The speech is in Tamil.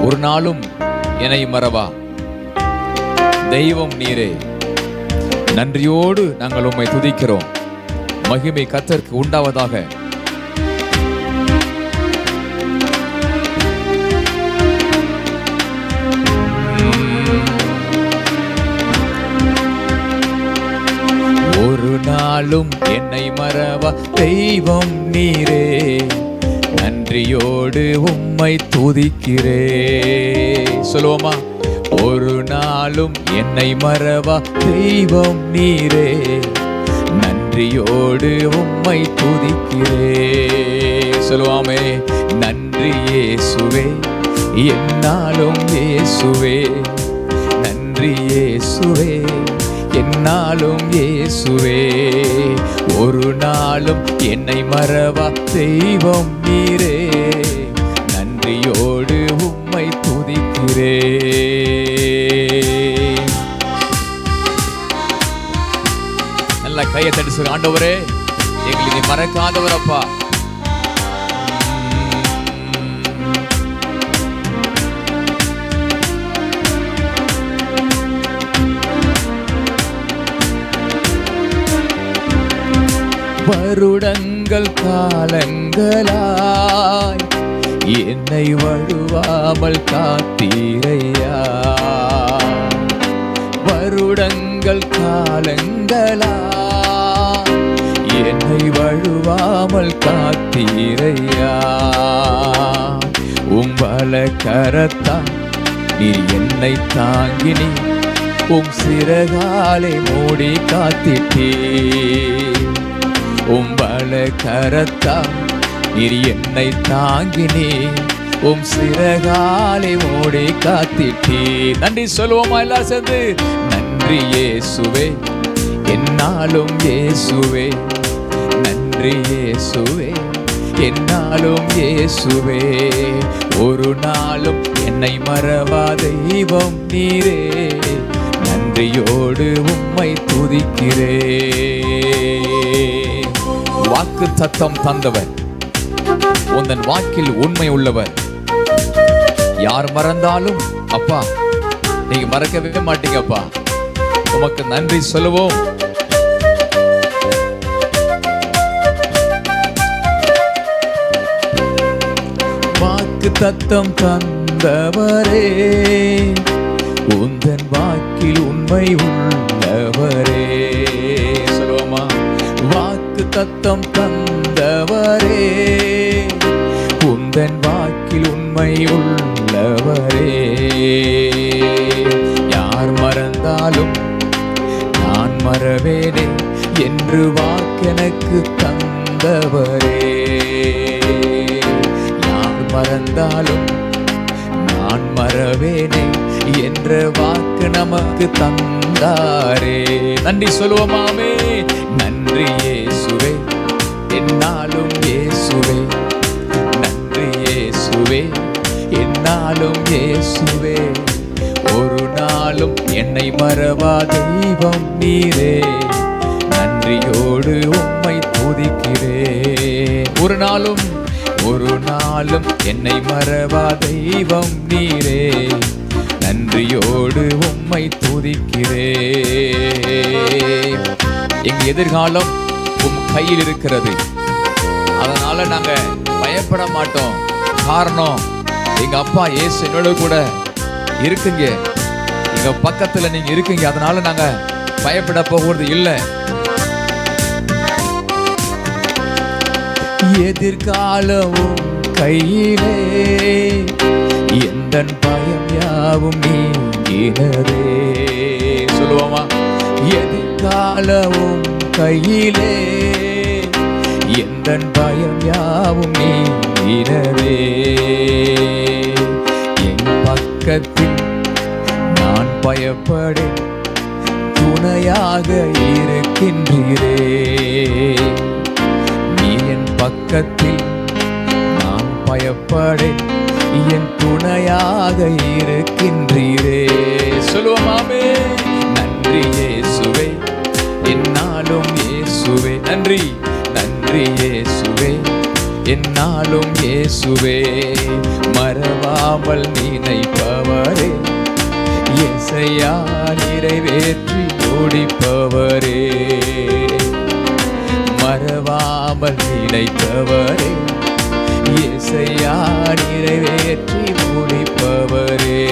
ஒரு நாளும் என்னை மறவா தெய்வம் நீரே. நன்றியோடு நாங்கள் உம்மை துதிக்கிறோம். மகிமை கர்த்தருக்கு உண்டாவதாக. ஒரு நாளும் என்னை மறவா தெய்வம் நீரே. நன்றியோடு உம்மை துதிக்கிறே. சொல்லுவோமா? ஒரு நாளும் என்னை மறவா தெய்வம் நீரே. நன்றியோடு உம்மை துதிக்கிறே. சொல்லுவாமே, நன்றி இயேசுவே, என்னாலும் இயேசுவே. நன்றி இயேசுவே, என்னாலும் இயேசுவே. ஒரு நாளும் என்னை மறவா தெய்வம் நீரே. நன்றியோடு உம்மை துதிக்கிறே. நல்ல கையை தட்டி சொல்லுங்க, ஆண்டவரே எங்களை நீ மறக்காதவர் அப்பா. வருடங்கள் காலங்களாய் என்னை வழுவாமல் காத்தீரையா. வருடங்கள் காலங்களாய் என்னை வழுவாமல் காத்தீரையா. உம்பல கரத்தான் நீ என்னை தாங்கினி. உம் சிறகாலை மூடி காத்திட்டே. உம்பல கரத்தான் நீர் என்னை தாங்கினே. உம் சிறகாலை மூடி காத்திட்டே. நன்றி சொல்லுவோமா எல்லாம் சேர்ந்து? நன்றி இயேசுவே, என்னாலும் இயேசுவே. நன்றி இயேசுவே, என்னாலும் இயேசுவே. ஒரு நாளும் என்னை மறவா தெய்வம் நீரே. நன்றியோடு உம்மை துதிக்கிறே. வாக்கு தத்தம் தந்தவர், உந்தன் வாக்கில் உண்மை உள்ளவர். யார் மறந்தாலும் அப்பா நீங்க மறக்கவே மாட்டீங்கப்பா. உமக்கு நன்றி சொல்லுவோம். வாக்கு தத்தம் தந்தவரே, உந்தன் வாக்கில் உண்மை உள்ளவரே. சொல்லுவோமா? வாக்கு தத்தம் தந்தவரே, உந்தன் வாக்கில் உண்மை உள்ளவரே. யார் மறந்தாலும் நான் மறவேனே என்று வாக்கெனக்கு தந்தவரே. யார் மறந்தாலும் நான் மறவேனே என்ற வாக்கு நமக்கு தந்தாரே. நன்றி சொல்லுவோமாமே. நன்றி இயேசுவே, என்னாலும் இயேசுவே. நன்றி இயேசுவே, என்னாலும் இயேசுவே. ஒரு நாளும் என்னை மறவா தெய்வம் நீரே. நன்றியோடு உம்மை துதிக்கிறே. ஒரு நாளும் என்னை மறவா தெய்வம் நீரே. நன்றியோடு உம்மை துதிக்கிறே. எங்க எதிர்காலம் உம் கையில் இருக்கிறது. அதனால நாங்க பயப்பட மாட்டோம். காரணம், எங்க அப்பா இயேசு என்னோட கூட இருக்குங்க. எங்க பக்கத்துல நீங்க இருக்கீங்க. அதனால நாங்க பயப்பட போகிறது இல்லை. எதிர்காலமும் கையிலே எந்தன் பயம் யாவும் நீங்கினதே. சொல்லுவோமா? எதிர்காலமும் கையிலே எந்தன் பயம் யாவும் நீங்கினதே. என் பக்கத்தில் நான் பயப்படேன், துணையாக இருக்கின்றீரே. நீ என் பக்கத்தில் நான் பயப்படேன், என் துணையாக இருக்கின்றீரே. சொல்லுவோமாமே. நன்றி இயேசுவே, என்னாலும் இயேசுவே. நன்றி நன்றி இயேசுவே, என்னாலும் இயேசுவே மறவாமல் நினைப்பவரே, இயேசையா நிறைவேற்றி முடிப்பவரே, மறவாமல் நினைப்பவரே, இயேசையா நிறைவேற்றி முடிப்பவரே.